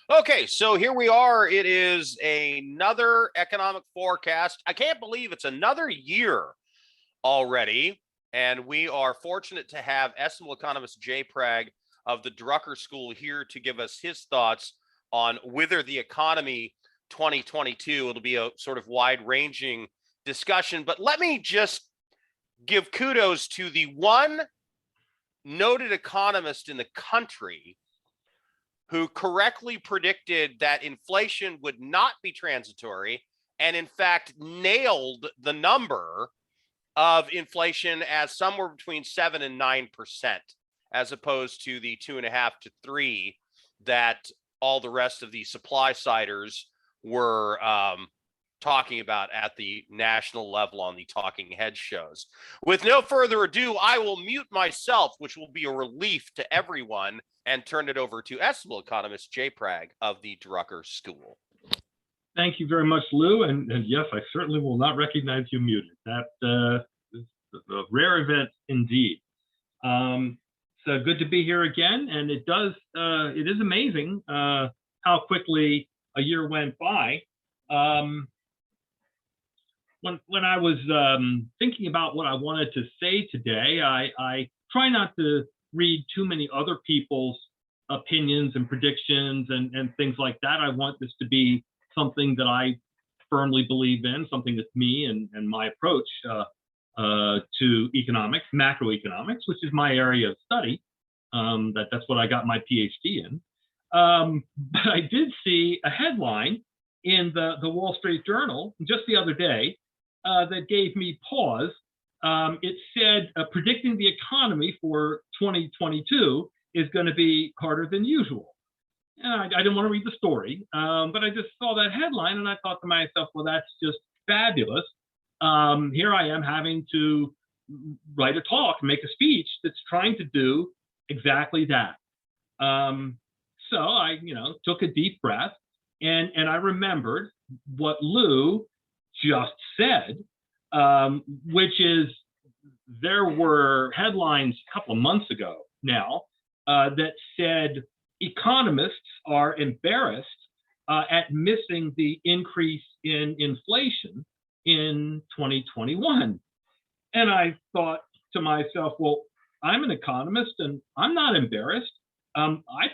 Okay, so here we are. It is another economic forecast. I can't believe it's another year already. And we are fortunate to have estimable economist Jay Prag of the Drucker School here to give us his thoughts on Wither the Economy 2022. It'll be a sort of wide ranging discussion. But let me just give kudos to the one noted economist in the country who correctly predicted that inflation would not be transitory and in fact nailed the number of inflation as somewhere between 7 and 9%, as opposed to the 2.5 to 3 that all the rest of the supply siders were talking about at the national level on the talking head shows. With no further ado, I will mute myself, which will be a relief to everyone, and turn it over to estimable economist Jay Prag of the Drucker School. Thank you very much, Lou. And yes, I certainly will not recognize you muted. That is a rare event indeed. So good to be here again. And it is amazing how quickly a year went by. When I was thinking about what I wanted to say today, I try not to read too many other people's opinions and predictions and things like that. I want this to be something that I firmly believe in, something that's me and my approach to economics, macroeconomics, which is my area of study. That's what I got my PhD in. But I did see a headline in the Wall Street Journal just the other day that gave me pause. It said, predicting the economy for 2022 is going to be harder than usual. And I didn't want to read the story, but I just saw that headline and I thought to myself, well, that's just fabulous. Here I am having to write a talk, make a speech that's trying to do exactly that. So I, took a deep breath and I remembered what Lou just said, which is there were headlines a couple of months ago now that said economists are embarrassed at missing the increase in inflation in 2021. And I thought to myself, well, I'm an economist and I'm not embarrassed. I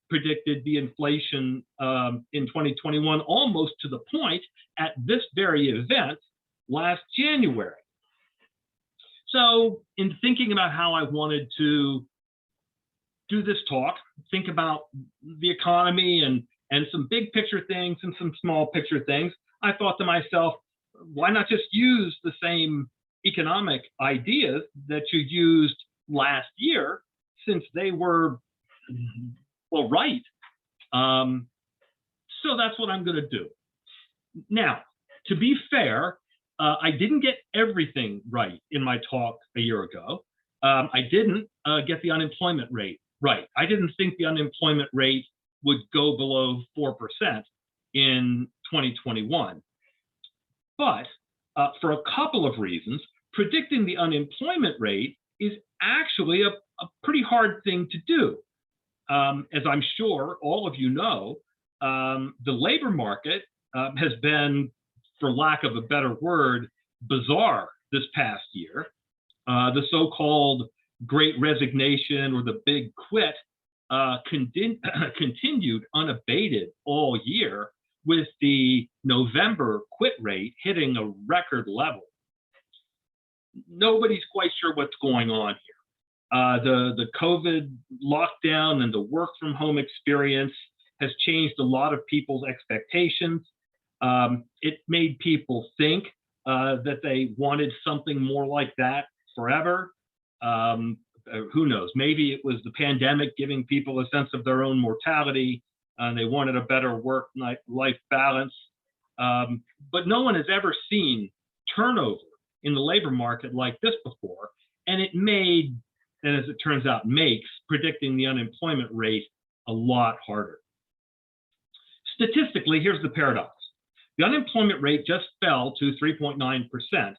predicted the inflation in 2021 almost to the point at this very event last January. So in thinking about how I wanted to do this talk, think about the economy and some big picture things and some small picture things, I thought to myself, why not just use the same economic ideas that you used last year, since they were, well, right. So that's what I'm going to do. Now, to be fair, I didn't get everything right in my talk a year ago. I didn't get the unemployment rate right. I didn't think the unemployment rate would go below 4% in 2021. But for a couple of reasons, predicting the unemployment rate is actually a pretty hard thing to do. As I'm sure all of you know, the labor market has been, for lack of a better word, bizarre this past year. The so-called Great Resignation or the Big Quit continued unabated all year, with the November quit rate hitting a record level. Nobody's quite sure what's going on here. The COVID lockdown and the work from home experience has changed a lot of people's expectations. It made people think that they wanted something more like that forever. Who knows? Maybe it was the pandemic giving people a sense of their own mortality, and they wanted a better work-life balance. But no one has ever seen turnover in the labor market like this before, and it made, and as it turns out, makes predicting the unemployment rate a lot harder. Statistically, here's the paradox. The unemployment rate just fell to 3.9%.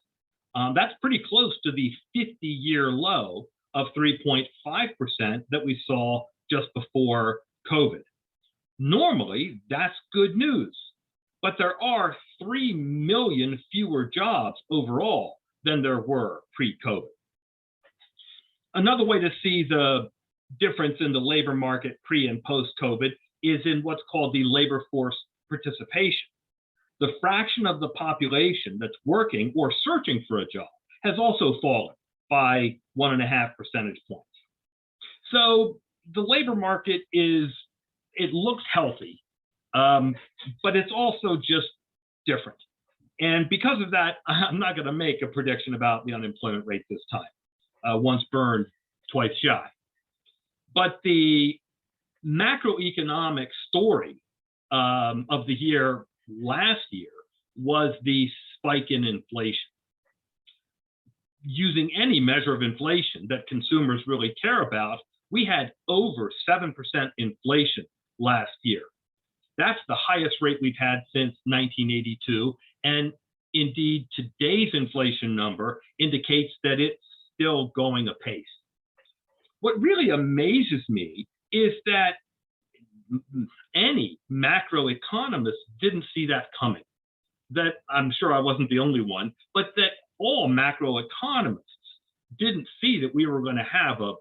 That's pretty close to the 50-year low of 3.5% that we saw just before COVID. Normally, that's good news. But there are 3 million fewer jobs overall than there were pre-COVID. Another way to see the difference in the labor market pre and post-COVID is in what's called the labor force participation. The fraction of the population that's working or searching for a job has also fallen by 1.5 percentage points. So the labor market it looks healthy, but it's also just different. And because of that, I'm not going to make a prediction about the unemployment rate this time. Once burned, twice shy. But the macroeconomic story of the year last year was the spike in inflation. Using any measure of inflation that consumers really care about, we had over 7% inflation last year. That's the highest rate we've had since 1982. And indeed, today's inflation number indicates that it's still going apace. What really amazes me is that any macroeconomist didn't see that coming. That I'm sure I wasn't the only one, but that all macroeconomists didn't see that we were going to have a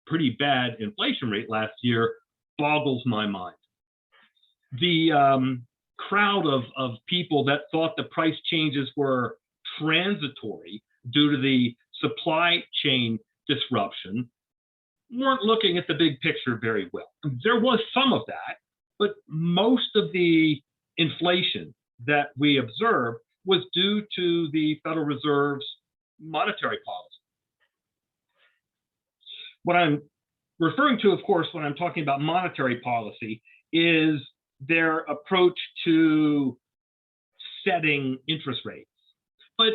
pretty bad inflation rate last year boggles my mind. The crowd of people that thought the price changes were transitory due to the supply chain disruption weren't looking at the big picture very well. There was some of that, but most of the inflation that we observed was due to the Federal Reserve's monetary policy. What I'm referring to, of course, when I'm talking about monetary policy is their approach to setting interest rates. But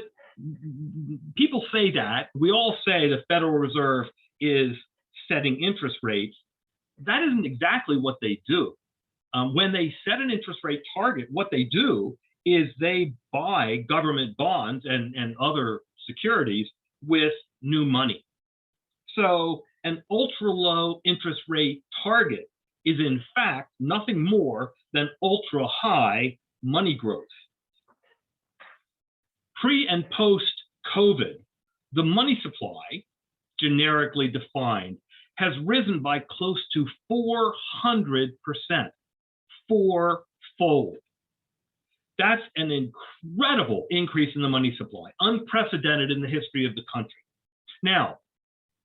people say that, we all say the Federal Reserve is setting interest rates. That isn't exactly what they do. When they set an interest rate target, what they do is they buy government bonds and other securities with new money. So an ultra low interest rate target is in fact nothing more than ultra high money growth. Pre and post COVID, the money supply, generically defined, has risen by close to 400%, fourfold. That's an incredible increase in the money supply, unprecedented in the history of the country. Now,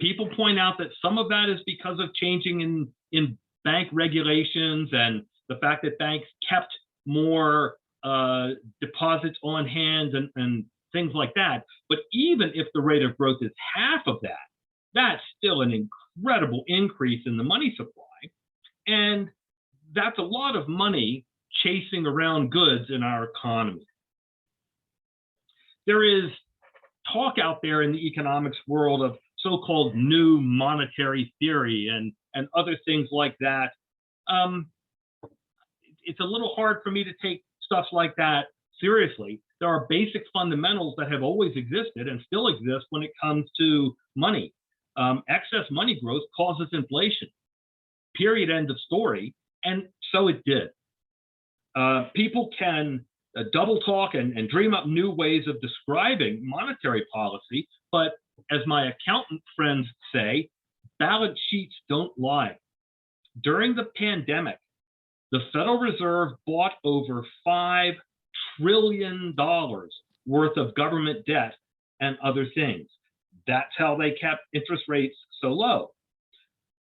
people point out that some of that is because of changing in bank regulations and the fact that banks kept more deposits on hand and things like that. But even if the rate of growth is half of that, that's still an incredible increase in the money supply. And that's a lot of money chasing around goods in our economy. There is talk out there in the economics world of so-called new monetary theory and other things like that. It's a little hard for me to take stuff like that seriously. There are basic fundamentals that have always existed and still exist when it comes to money. Excess money growth causes inflation. Period, end of story. And so it did. People can double talk and dream up new ways of describing monetary policy, but as my accountant friends say, balance sheets don't lie. During the pandemic, the Federal Reserve bought over $5 trillion worth of government debt and other things. That's how they kept interest rates so low.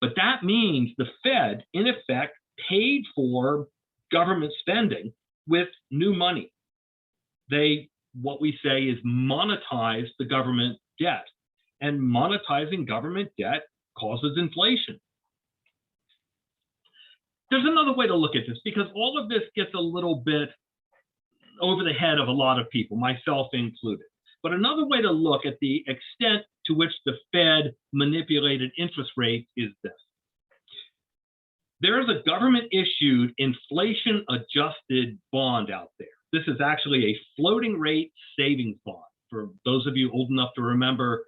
But that means the Fed, in effect, paid for government spending with new money. They, what we say is monetize the government debt. And monetizing government debt causes inflation. There's another way to look at this, because all of this gets a little bit over the head of a lot of people, myself included. But another way to look at the extent to which the Fed manipulated interest rates is this. There is a government-issued inflation-adjusted bond out there. This is actually a floating rate savings bond. For those of you old enough to remember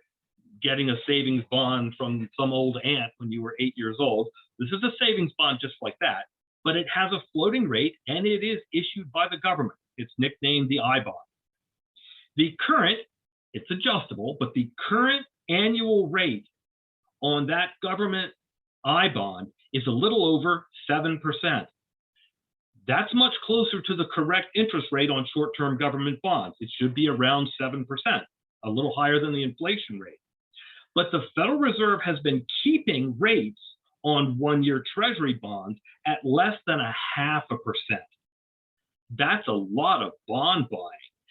getting a savings bond from some old aunt when you were 8 years old, this is a savings bond just like that. but it has a floating rate and it is issued by the government. It's nicknamed the I bond. The current, it's adjustable, but the current annual rate on that government I bond is a little over 7%. That's much closer to the correct interest rate on short-term government bonds. It should be around 7%, a little higher than the inflation rate. But the Federal Reserve has been keeping rates on one-year Treasury bonds at less than 0.5%. That's a lot of bond buying.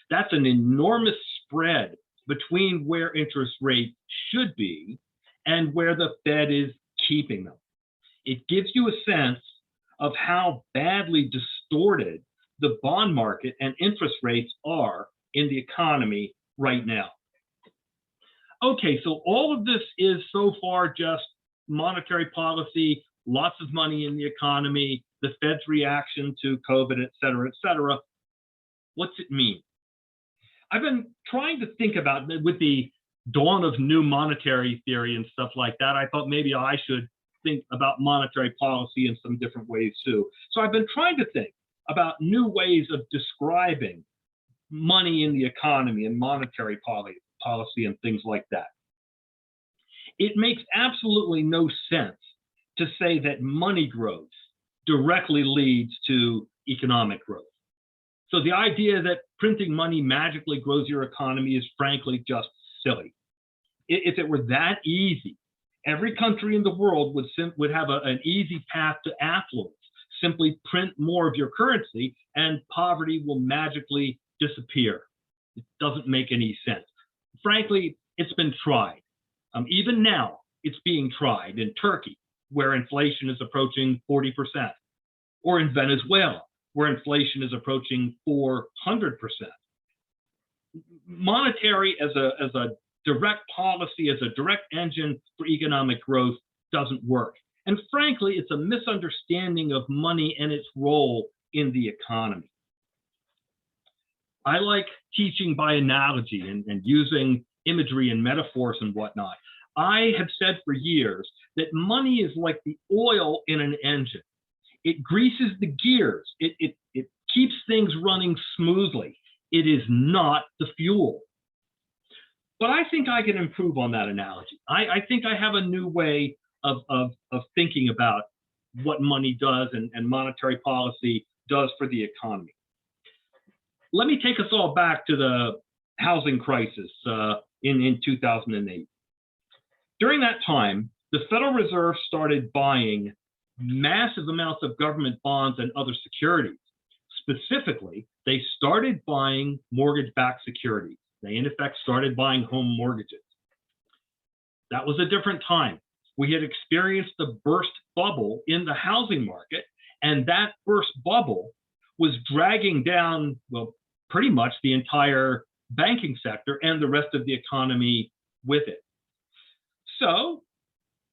That's an enormous spread between where interest rates should be and where the Fed is keeping them. It gives you a sense of how badly distorted the bond market and interest rates are in the economy right now. Okay, so all of this is so far just monetary policy, lots of money in the economy, the Fed's reaction to COVID, et cetera, et cetera. What's it mean? I've been trying to think about, with the dawn of new monetary theory and stuff like that, I thought maybe I should think about monetary policy in some different ways too. So I've been trying to think about new ways of describing money in the economy and monetary policy and things like that. It makes absolutely no sense to say that money growth directly leads to economic growth. So the idea that printing money magically grows your economy is frankly just silly. If it were that easy, every country in the world would have an easy path to affluence. Simply print more of your currency and poverty will magically disappear. It doesn't make any sense. Frankly, it's been tried. Even now, it's being tried in Turkey, where inflation is approaching 40%, or in Venezuela, where inflation is approaching 400%. Monetary as a direct policy, as a direct engine for economic growth doesn't work. And frankly, it's a misunderstanding of money and its role in the economy. I like teaching by analogy and using imagery and metaphors and whatnot. I have said for years that money is like the oil in an engine. It greases the gears. It keeps things running smoothly. It is not the fuel. But I think I can improve on that analogy. I think I have a new way of thinking about what money does and monetary policy does for the economy. Let me take us all back to the housing crisis in 2008. During that time, the Federal Reserve started buying massive amounts of government bonds and other securities. Specifically, they started buying mortgage-backed securities. They, in effect, started buying home mortgages. That was a different time. We had experienced the burst bubble in the housing market, and that burst bubble was dragging down, well, pretty much the entire banking sector and the rest of the economy with it. So,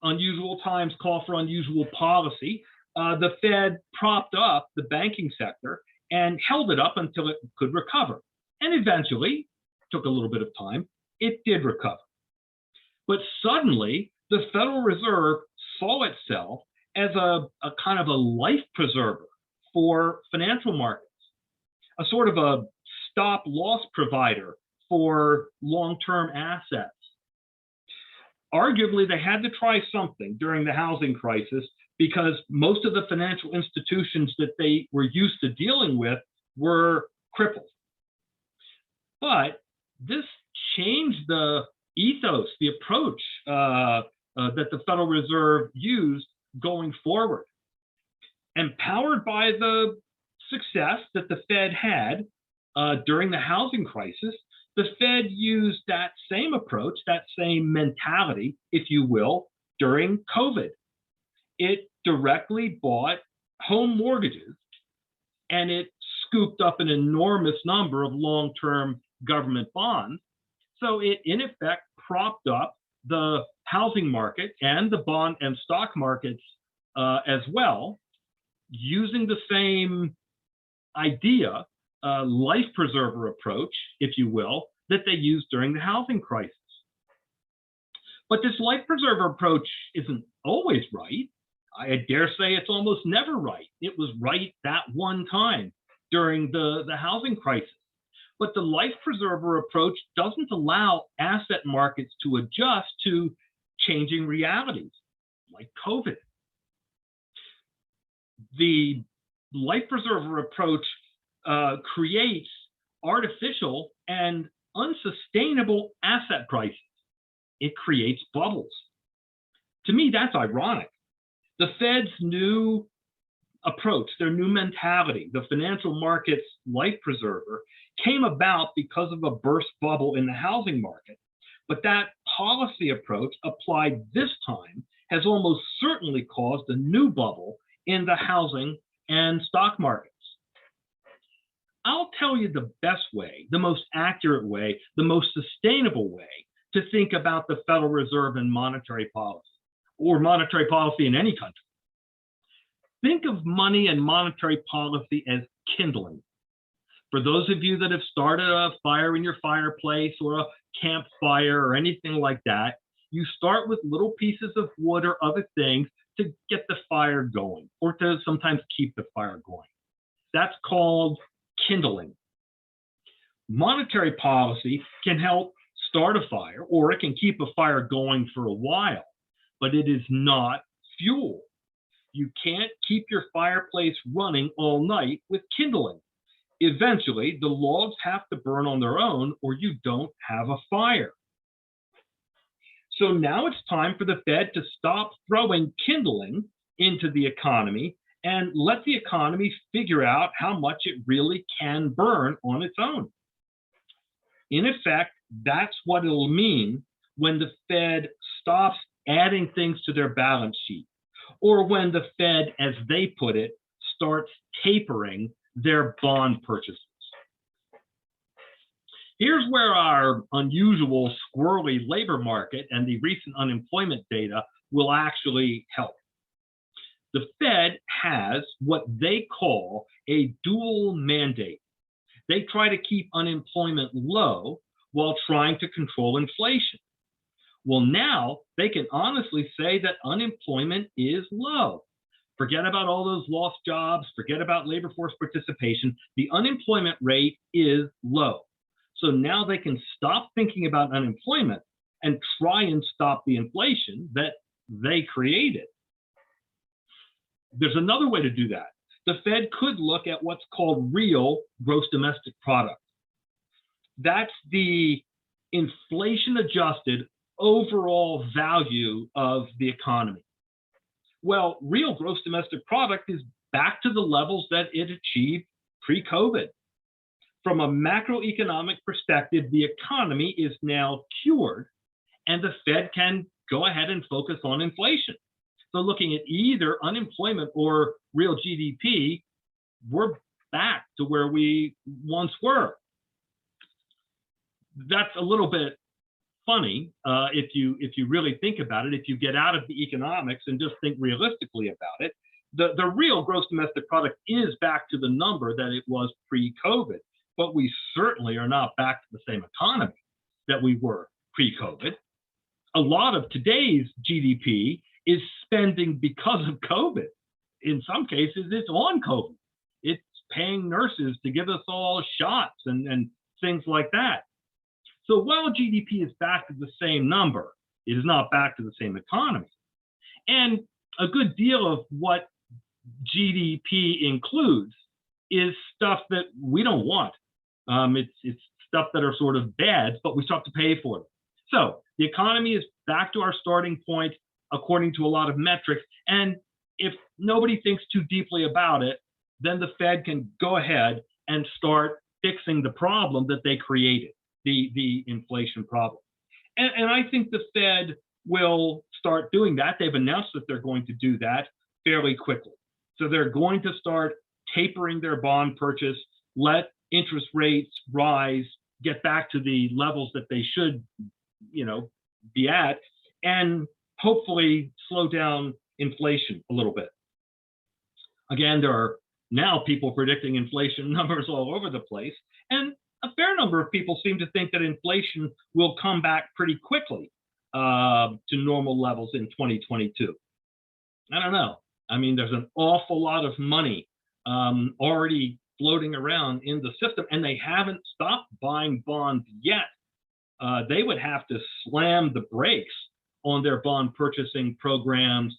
unusual times call for unusual policy. The Fed propped up the banking sector and held it up until it could recover. And eventually, took a little bit of time, it did recover. But suddenly, the Federal Reserve saw itself as a kind of a life preserver for financial markets, a sort of a stop-loss provider for long-term assets. Arguably, they had to try something during the housing crisis because most of the financial institutions that they were used to dealing with were crippled. But this changed the ethos, the approach that the Federal Reserve used going forward. Empowered by the success that the Fed had during the housing crisis, the Fed used that same approach, that same mentality, if you will, during COVID. It directly bought home mortgages and it scooped up an enormous number of long-term government bonds. So it, in effect, propped up the housing market and the bond and stock markets as well, using the same idea, life preserver approach, if you will, that they used during the housing crisis. But this life preserver approach isn't always right. I dare say it's almost never right. It was right that one time during the housing crisis. But the life preserver approach doesn't allow asset markets to adjust to changing realities like COVID. The life preserver approach creates artificial and unsustainable asset prices. It creates bubbles. To me, that's ironic. The Fed's new approach, their new mentality, the financial markets life preserver, came about because of a burst bubble in the housing market. But that policy approach applied this time has almost certainly caused a new bubble in the housing and stock markets. I'll tell you the best way, the most accurate way, the most sustainable way to think about the Federal Reserve and monetary policy, or monetary policy in any country. Think of money and monetary policy as kindling. For those of you that have started a fire in your fireplace or a campfire or anything like that, you start with little pieces of wood or other things to get the fire going, or to sometimes keep the fire going. That's called kindling. Monetary policy can help start a fire, or it can keep a fire going for a while, but it is not fuel. You can't keep your fireplace running all night with kindling. Eventually, the logs have to burn on their own, or you don't have a fire. So now it's time for the Fed to stop throwing kindling into the economy and let the economy figure out how much it really can burn on its own. In effect, that's what it'll mean when the Fed stops adding things to their balance sheet, or when the Fed, as they put it, starts tapering their bond purchases. Here's where our unusual squirrely labor market and the recent unemployment data will actually help. The Fed has what they call a dual mandate. They try to keep unemployment low while trying to control inflation. Well, now they can honestly say that unemployment is low. Forget about all those lost jobs, forget about labor force participation. The unemployment rate is low. So now they can stop thinking about unemployment and try and stop the inflation that they created. There's another way to do that. The Fed could look at what's called real gross domestic product. That's the inflation adjusted overall value of the economy. Well, real gross domestic product is back to the levels that it achieved pre-COVID. From a macroeconomic perspective, the economy is now cured, and the Fed can go ahead and focus on inflation. So looking at either unemployment or real GDP, we're back to where we once were. That's a little bit funny if you really think about it. If you get out of the economics and just think realistically about it, the real gross domestic product is back to the number that it was pre-COVID, but we certainly are not back to the same economy that we were pre-COVID. A lot of today's GDP is spending because of COVID. In some cases, it's on COVID. It's paying nurses to give us all shots and things like that. So while GDP is back to the same number, it is not back to the same economy. And a good deal of what GDP includes is stuff that we don't want. It's stuff that are sort of bad, but we still have to pay for them. So the economy is back to our starting point according to a lot of metrics. And if nobody thinks too deeply about it, then the Fed can go ahead and start fixing the problem that they created, the inflation problem. And I think the Fed will start doing that. They've announced that they're going to do that fairly quickly. So they're going to start tapering their bond purchase, let interest rates rise, get back to the levels that they should, be at, and hopefully slow down inflation a little bit. Again, there are now people predicting inflation numbers all over the place, and a fair number of people seem to think that inflation will come back pretty quickly to normal levels in 2022. I don't know. I mean, there's an awful lot of money already floating around in the system, and they haven't stopped buying bonds yet. They would have to slam the brakes on their bond purchasing programs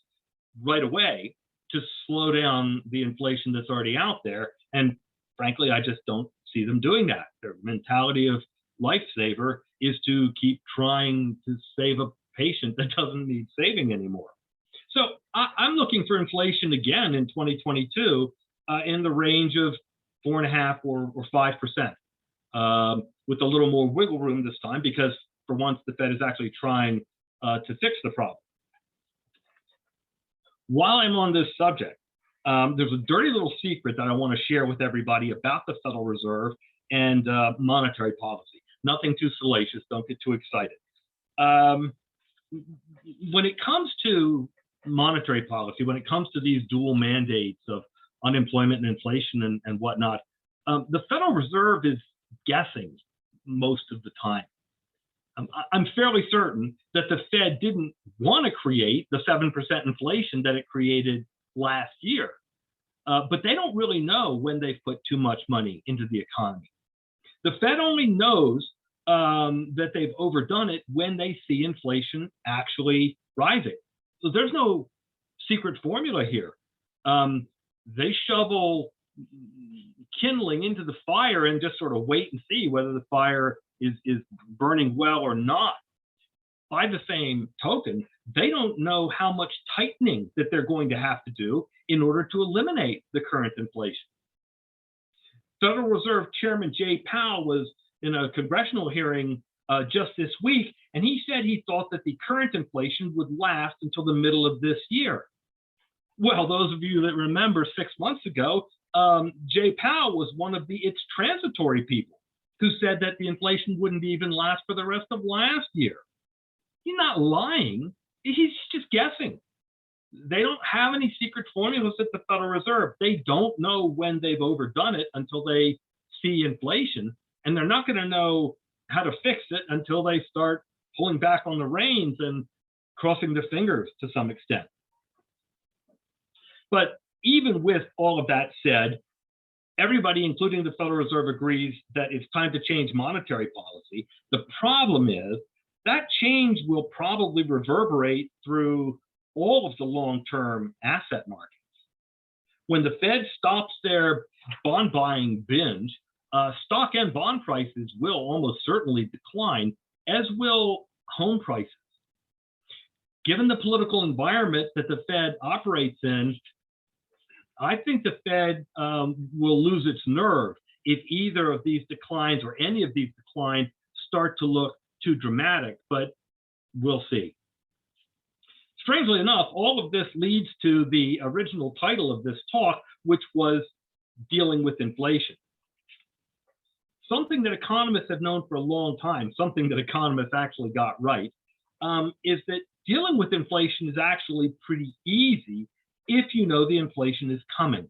right away to slow down the inflation that's already out there. And frankly, I just don't see them doing that. Their mentality of lifesaver is to keep trying to save a patient that doesn't need saving anymore. So I'm looking for inflation again in 2022 in the range of 4.5 or 5%, with a little more wiggle room this time, because for once the Fed is actually trying to fix the problem. While I'm on this subject, there's a dirty little secret that I want to share with everybody about the Federal Reserve and monetary policy. Nothing too salacious, don't get too excited. When it comes to monetary policy, when it comes to these dual mandates of unemployment and inflation and whatnot, the Federal Reserve is guessing most of the time. I'm fairly certain that the Fed didn't want to create the 7% inflation that it created last year, but they don't really know when they've put too much money into the economy. The Fed only knows that they've overdone it when they see inflation actually rising. So there's no secret formula here. They shovel kindling into the fire and just sort of wait and see whether the fire is burning well or not. By the same token, they don't know how much tightening that they're going to have to do in order to eliminate the current inflation. Federal Reserve Chairman Jay Powell was in a congressional hearing just this week, and he said he thought that the current inflation would last until the middle of this year. Well, those of you that remember 6 months ago, Jay Powell was one of the "it's transitory" people who said that the inflation wouldn't even last for the rest of last year. He's not lying, he's just guessing. They don't have any secret formulas at the Federal Reserve. They don't know when they've overdone it until they see inflation, and they're not going to know how to fix it until they start pulling back on the reins and crossing their fingers to some extent. But even with all of that said, everybody, including the Federal Reserve, agrees that it's time to change monetary policy. The problem is that change will probably reverberate through all of the long-term asset markets. When the Fed stops their bond buying binge, stock and bond prices will almost certainly decline, as will home prices. Given the political environment that the Fed operates in, I think the Fed will lose its nerve if either of these declines or any of these declines start to look too dramatic, but we'll see. Strangely enough, all of this leads to the original title of this talk, which was Dealing with Inflation. Something that economists have known for a long time, something that economists actually got right, is that dealing with inflation is actually pretty easy if you know the inflation is coming.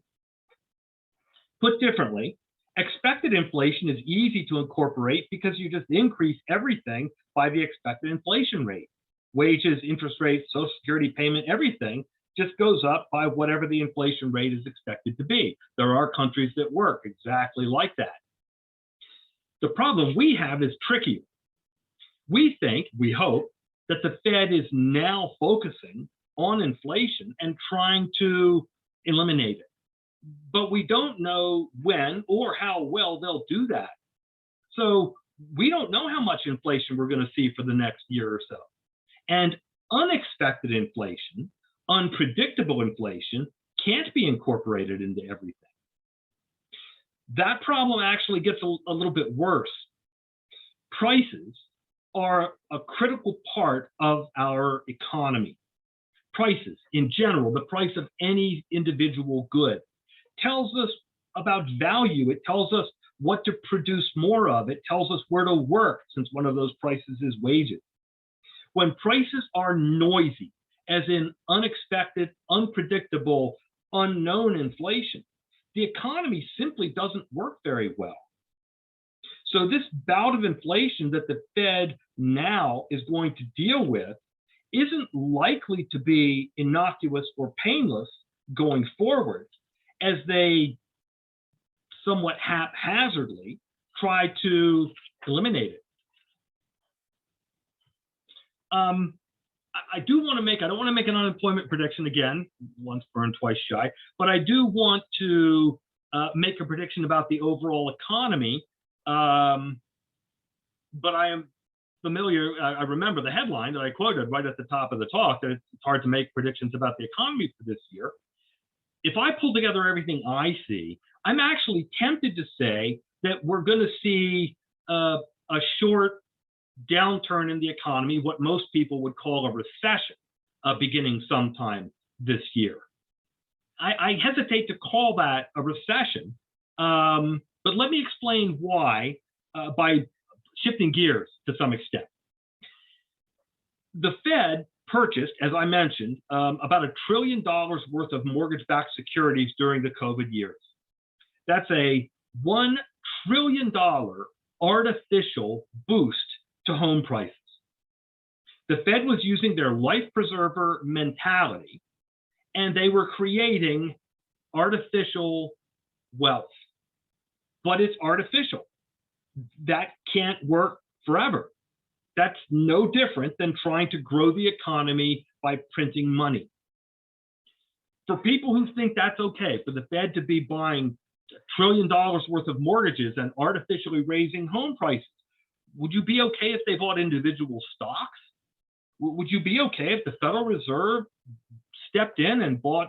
Put differently, expected inflation is easy to incorporate because you just increase everything by the expected inflation rate. Wages, interest rates, Social Security payment, everything just goes up by whatever the inflation rate is expected to be. There are countries that work exactly like that. The problem we have is trickier. We think, we hope, that the Fed is now focusing on inflation and trying to eliminate it. But we don't know when or how well they'll do that. So we don't know how much inflation we're going to see for the next year or so. And unexpected inflation, unpredictable inflation, can't be incorporated into everything. That problem actually gets a little bit worse. Prices are a critical part of our economy. Prices in general, the price of any individual good, tells us about value. It tells us what to produce more of. It tells us where to work, since one of those prices is wages. When prices are noisy, as in unexpected, unpredictable, unknown inflation, the economy simply doesn't work very well. So this bout of inflation that the Fed now is going to deal with isn't likely to be innocuous or painless going forward as they somewhat haphazardly try to eliminate it. I don't want to make an unemployment prediction again, once burned, twice shy, but I do want to make a prediction about the overall economy. But I am familiar, I remember the headline that I quoted right at the top of the talk, that it's hard to make predictions about the economy for this year. If I pull together everything I see, I'm actually tempted to say that we're going to see a short downturn in the economy, what most people would call a recession, beginning sometime this year. I hesitate to call that a recession, but let me explain why by shifting gears to some extent. The Fed purchased, as I mentioned, about $1 trillion worth of mortgage-backed securities during the COVID years. That's a $1 trillion artificial boost to home prices. The Fed was using their life preserver mentality, and they were creating artificial wealth. But it's artificial. That can't work forever. That's no different than trying to grow the economy by printing money. For people who think that's okay, for the Fed to be buying $1 trillion worth of mortgages and artificially raising home prices, would you be okay if they bought individual stocks? Would you be okay if the Federal Reserve stepped in and bought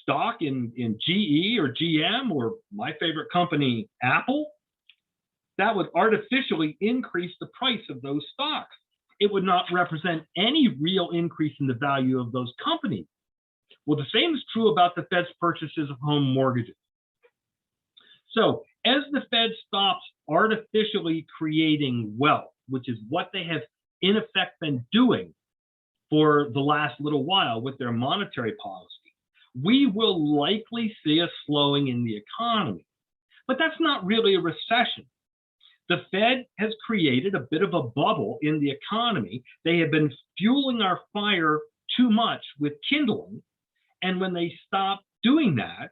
stock in GE or GM or my favorite company, Apple? That would artificially increase the price of those stocks. It would not represent any real increase in the value of those companies. Well, the same is true about the Fed's purchases of home mortgages. So as the Fed stops artificially creating wealth, which is what they have in effect been doing for the last little while with their monetary policy, we will likely see a slowing in the economy. But that's not really a recession. The Fed has created a bit of a bubble in the economy. They have been fueling our fire too much with kindling. And when they stop doing that,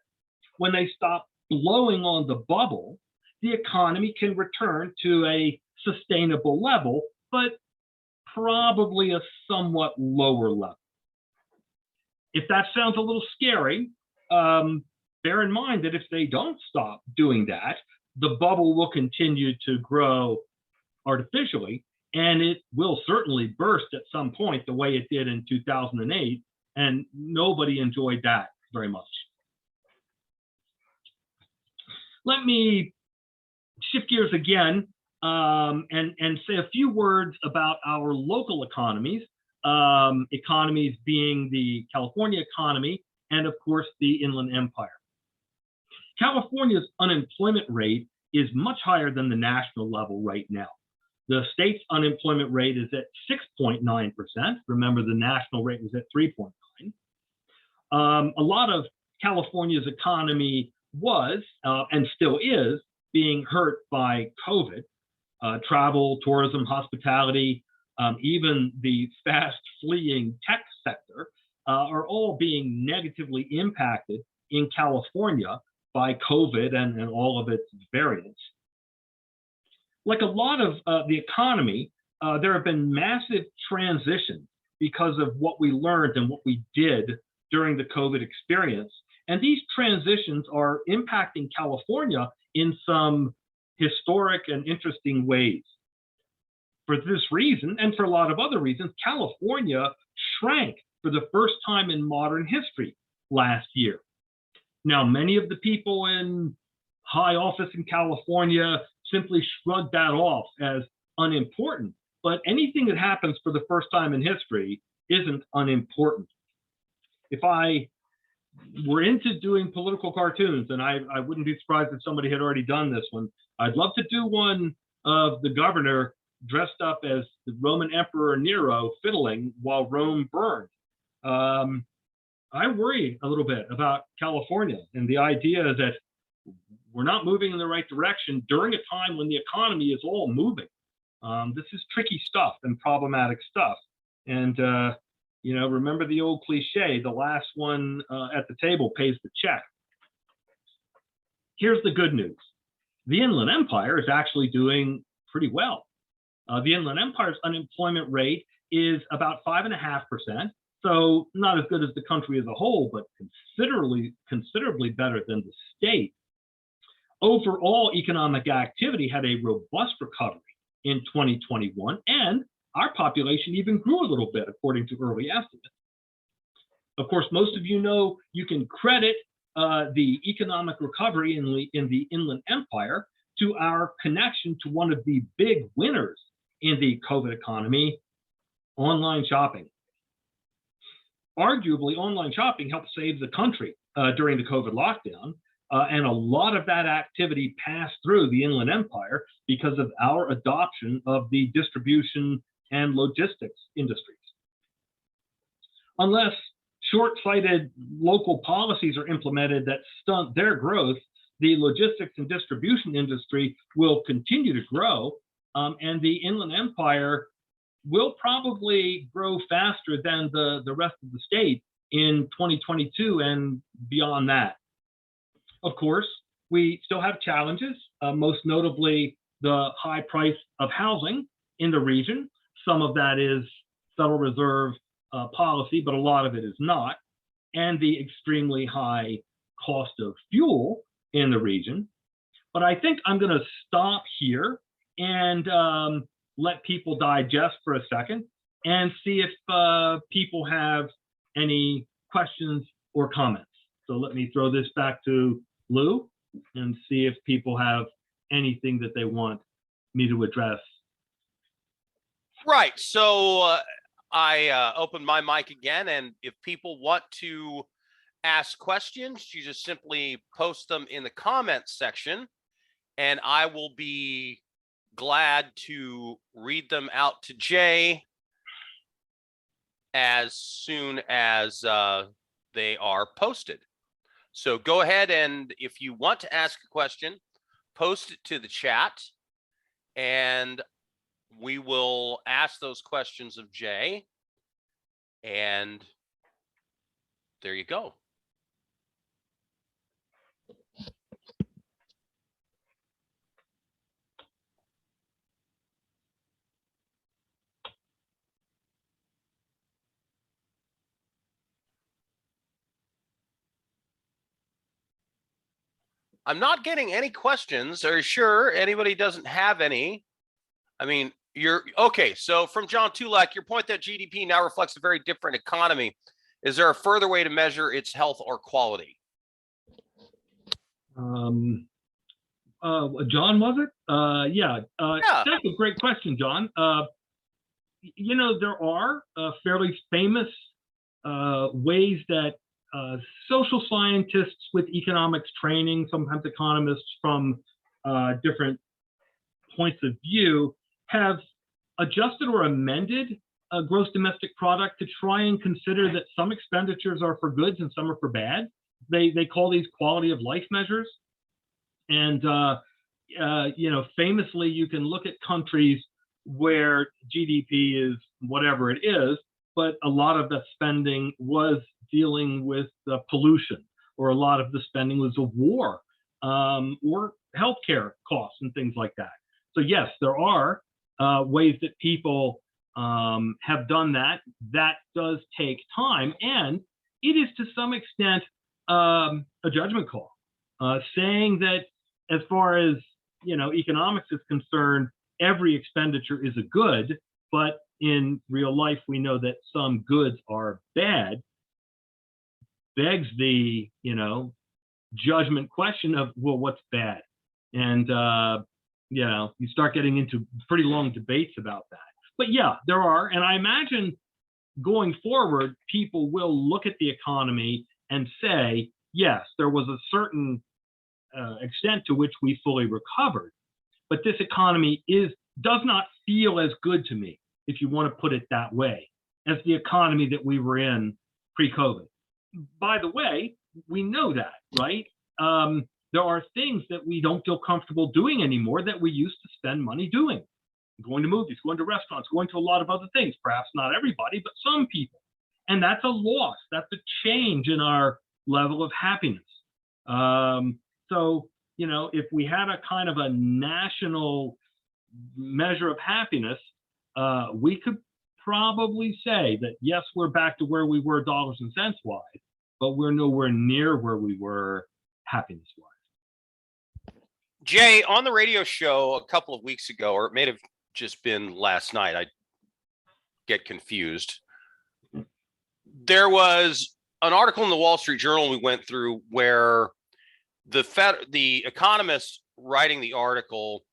when they stop blowing on the bubble, the economy can return to a sustainable level, but probably a somewhat lower level. If that sounds a little scary, bear in mind that if they don't stop doing that, the bubble will continue to grow artificially, and it will certainly burst at some point the way it did in 2008, and nobody enjoyed that very much. Let me shift gears again and say a few words about our local economies, economies being the California economy and, of course, the Inland Empire. California's unemployment rate is much higher than the national level right now. The state's unemployment rate is at 6.9%. Remember, the national rate was at 3.9%. A lot of California's economy was, and still is, being hurt by COVID. Travel, tourism, hospitality, even the fast fleeing tech sector are all being negatively impacted in California by COVID and all of its variants. Like a lot of the economy, there have been massive transitions because of what we learned and what we did during the COVID experience. And these transitions are impacting California in some historic and interesting ways. For this reason, and for a lot of other reasons, California shrank for the first time in modern history last year. Now, many of the people in high office in California simply shrugged that off as unimportant, but anything that happens for the first time in history isn't unimportant. If I were into doing political cartoons, and I wouldn't be surprised if somebody had already done this one, I'd love to do one of the governor dressed up as the Roman Emperor Nero fiddling while Rome burned. I worry a little bit about California and the idea that we're not moving in the right direction during a time when the economy is all moving. This is tricky stuff and problematic stuff. And You know, remember the old cliche, the last one at the table pays the check. Here's the good news. The Inland Empire is actually doing pretty well. The Inland Empire's unemployment rate is about 5.5%, so not as good as the country as a whole, but considerably better than the state. Overall economic activity had a robust recovery in 2021, and our population even grew a little bit, according to early estimates. Of course, most of you know you can credit the economic recovery in the Inland Empire to our connection to one of the big winners in the COVID economy, online shopping. Arguably, online shopping helped save the country during the COVID lockdown, and a lot of that activity passed through the Inland Empire because of our adoption of the distribution and logistics industries. Unless short-sighted local policies are implemented that stunt their growth, the logistics and distribution industry will continue to grow, and the Inland Empire will probably grow faster than the rest of the state in 2022 and beyond that. Of course, we still have challenges, most notably the high price of housing in the region. Some of that is Federal Reserve policy, but a lot of it is not, and the extremely high cost of fuel in the region. But I think I'm going to stop here and let people digest for a second and see if people have any questions or comments. So let me throw this back to Lou and see if people have anything that they want me to address. Right. So I opened my mic again, and if people want to ask questions, you just simply post them in the comments section, and I will be glad to read them out to Jay as soon as they are posted. So go ahead, and if you want to ask a question, post it to the chat, and we will ask those questions of Jay. And there you go. I'm not getting any questions. Are you sure anybody doesn't have any? I mean, you're okay. So from John Tulak, your point that GDP now reflects a very different economy. Is there a further way to measure its health or quality? John, was it? Yeah. That's a great question, John. You know, there are fairly famous ways that social scientists with economics training, sometimes economists from different points of view, have adjusted or amended gross domestic product to try and consider that some expenditures are for goods and some are for bad. They call these quality of life measures. And, you know, famously, you can look at countries where GDP is whatever it is, but a lot of the spending was dealing with pollution, or a lot of the spending was a war, or healthcare costs and things like that. So yes, there are ways that people have done that. That does take time, and it is to some extent a judgment call, saying that as far as, you know, economics is concerned, every expenditure is a good, but in real life we know that some goods are bad, begs the, you know, judgment question of, well, what's bad? And you know, you start getting into pretty long debates about that. But yeah, there are, and I imagine going forward, people will look at the economy and say, yes, there was a certain extent to which we fully recovered, but this economy does not feel as good to me, if you want to put it that way, as the economy that we were in pre-COVID. By the way, we know that, right? There are things that we don't feel comfortable doing anymore that we used to spend money doing. Going to movies, going to restaurants, going to a lot of other things. Perhaps not everybody, but some people. And that's a loss. That's a change in our level of happiness. So, if we had a kind of a national measure of happiness, we could probably say that, yes, we're back to where we were dollars and cents wise, but we're nowhere near where we were happiness wise. Jay, on the radio show a couple of weeks ago, or it may have just been last night, I get confused. There was an article in the Wall Street Journal we went through where the economist writing the article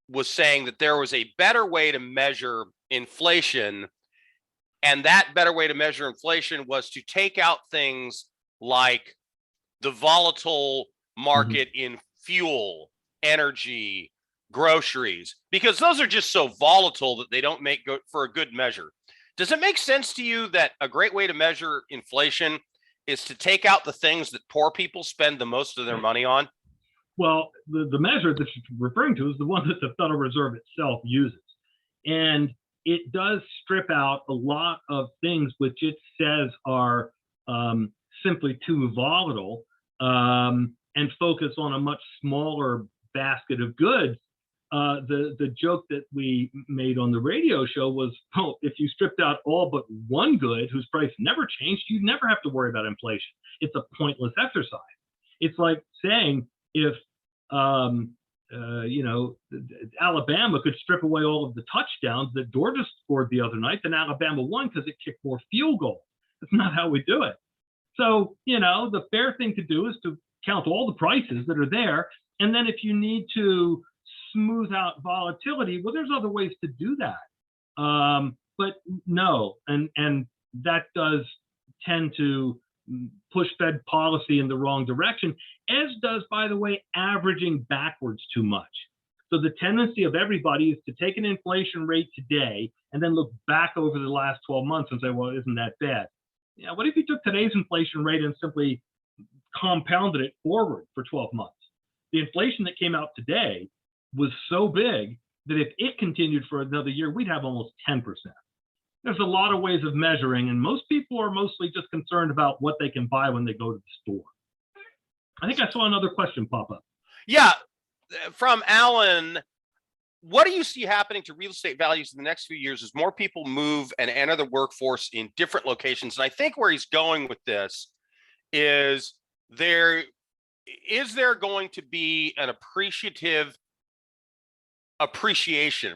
was saying that there was a better way to measure inflation, and that better way to measure inflation was to take out things like the volatile market in fuel, energy, groceries, because those are just so volatile that they don't make for a good measure. Does it make sense to you that a great way to measure inflation is to take out the things that poor people spend the most of their money on? Well, the measure that you're referring to is the one that the Federal Reserve itself uses. And it does strip out a lot of things which it says are simply too volatile, and focus on a much smaller basket of goods. The joke that we made on the radio show was, oh, if you stripped out all but one good whose price never changed, you'd never have to worry about inflation. It's a pointless exercise. It's like saying if Alabama could strip away all of the touchdowns that Georgia scored the other night, then Alabama won because it kicked more field goals. That's not how we do it. So, the fair thing to do is to count all the prices that are there. And then if you need to smooth out volatility, well, there's other ways to do that. But no, and that does tend to push Fed policy in the wrong direction, as does, by the way, averaging backwards too much. So the tendency of everybody is to take an inflation rate today and then look back over the last 12 months and say, well, isn't that bad? Yeah, what if you took today's inflation rate and simply compounded it forward for 12 months? The inflation that came out today was so big that if it continued for another year, we'd have almost 10%. There's a lot of ways of measuring, and most people are mostly just concerned about what they can buy when they go to the store. I think I saw another question pop up. Yeah, from Alan. What do you see happening to real estate values in the next few years as more people move and enter the workforce in different locations? And I think where he's going with this is there going to be an appreciation,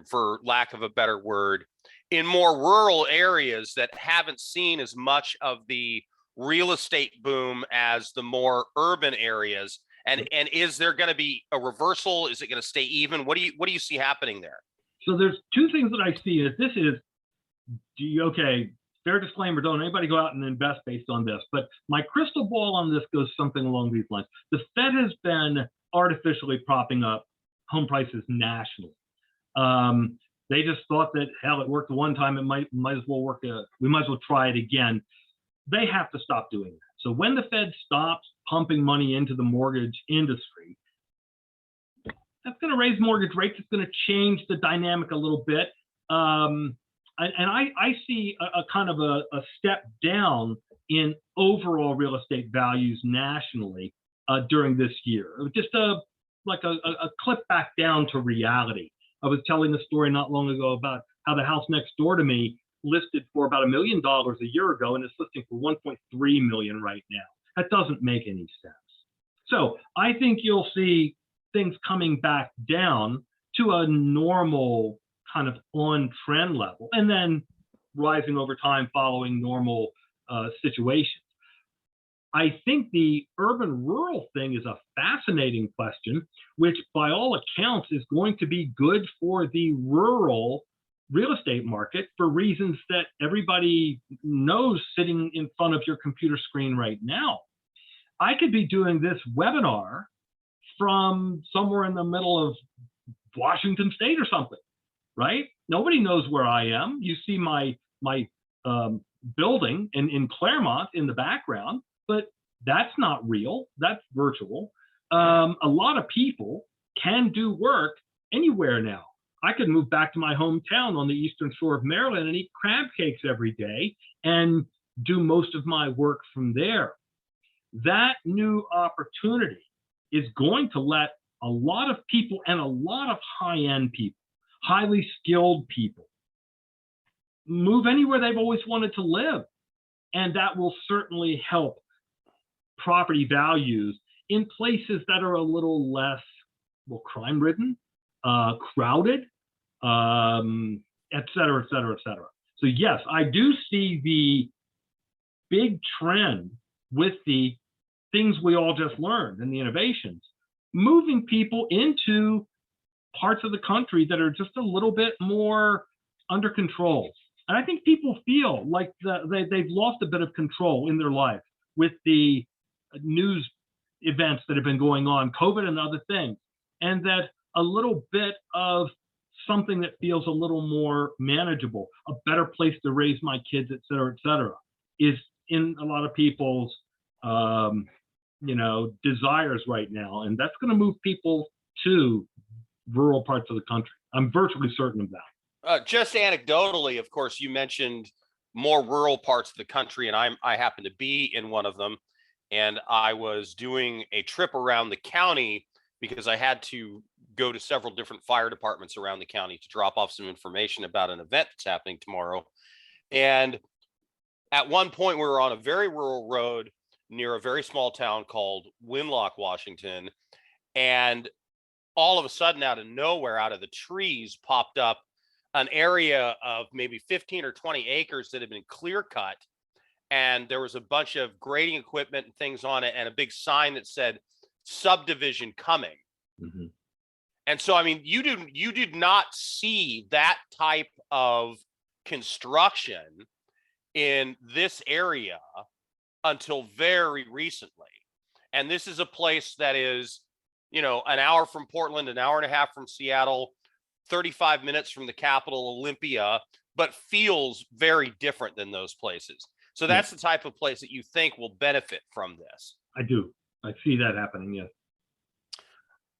for lack of a better word, in more rural areas that haven't seen as much of the real estate boom as the more urban areas? And is there going to be a reversal? Is it going to stay even? What do you see happening there? So there's two things that I see. This is, okay, fair disclaimer, don't anybody go out and invest based on this. But my crystal ball on this goes something along these lines. The Fed has been artificially propping up home prices nationally. They just thought that, hell, it worked one time, it might as well work. We might as well try it again. They have to stop doing that. So when the Fed stops pumping money into the mortgage industry, that's going to raise mortgage rates. It's going to change the dynamic a little bit. And I see a kind of a step down in overall real estate values nationally during this year. Just like a clip back down to reality. I was telling a story not long ago about how the house next door to me listed for about $1 million a year ago, and it's listing for $1.3 million right now. That doesn't make any sense. So I think you'll see things coming back down to a normal kind of on-trend level, and then rising over time following normal situations. I think the urban-rural thing is a fascinating question, which by all accounts is going to be good for the rural real estate market for reasons that everybody knows sitting in front of your computer screen right now. I could be doing this webinar from somewhere in the middle of Washington State or something, right? Nobody knows where I am. You see my building in Claremont in the background, but that's not real. That's virtual. A lot of people can do work anywhere now. I could move back to my hometown on the eastern shore of Maryland and eat crab cakes every day and do most of my work from there. That new opportunity is going to let a lot of people, and a lot of high-end people, highly skilled people, move anywhere they've always wanted to live. And that will certainly help property values in places that are a little less, well, crime-ridden, crowded, et cetera, et cetera, et cetera. So yes, I do see the big trend with the things we all just learned and the innovations, moving people into parts of the country that are just a little bit more under control. And I think people feel like they've lost a bit of control in their life with the news events that have been going on, COVID and other things, and that a little bit of something that feels a little more manageable, a better place to raise my kids, et cetera, is in a lot of people's desires right now. And that's going to move people to rural parts of the country. I'm virtually certain of that. Just anecdotally, of course, you mentioned more rural parts of the country, and I happen to be in one of them. And I was doing a trip around the county because I had to go to several different fire departments around the county to drop off some information about an event that's happening tomorrow. And at one point, we were on a very rural road near a very small town called Winlock, Washington. And all of a sudden, out of nowhere, out of the trees, popped up an area of maybe 15 or 20 acres that had been clear cut. And there was a bunch of grading equipment and things on it, and a big sign that said subdivision coming. Mm-hmm. And so, I mean, you did not see that type of construction in this area until very recently. And this is a place that is, an hour from Portland, an hour and a half from Seattle, 35 minutes from the capital, Olympia, but feels very different than those places. So that's the type of place that you think will benefit from this. I do. I see that happening, yes.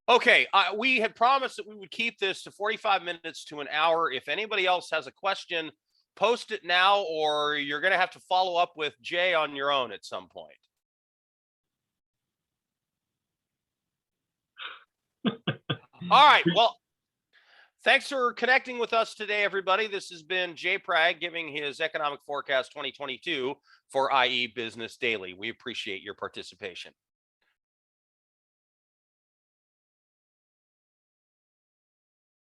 Okay, we had promised that we would keep this to 45 minutes to an hour. If anybody else has a question, post it now, or you're going to have to follow up with Jay on your own at some point. All right, well, thanks for connecting with us today, everybody. This has been Jay Prag giving his economic forecast 2022 for IE Business Daily. We appreciate your participation.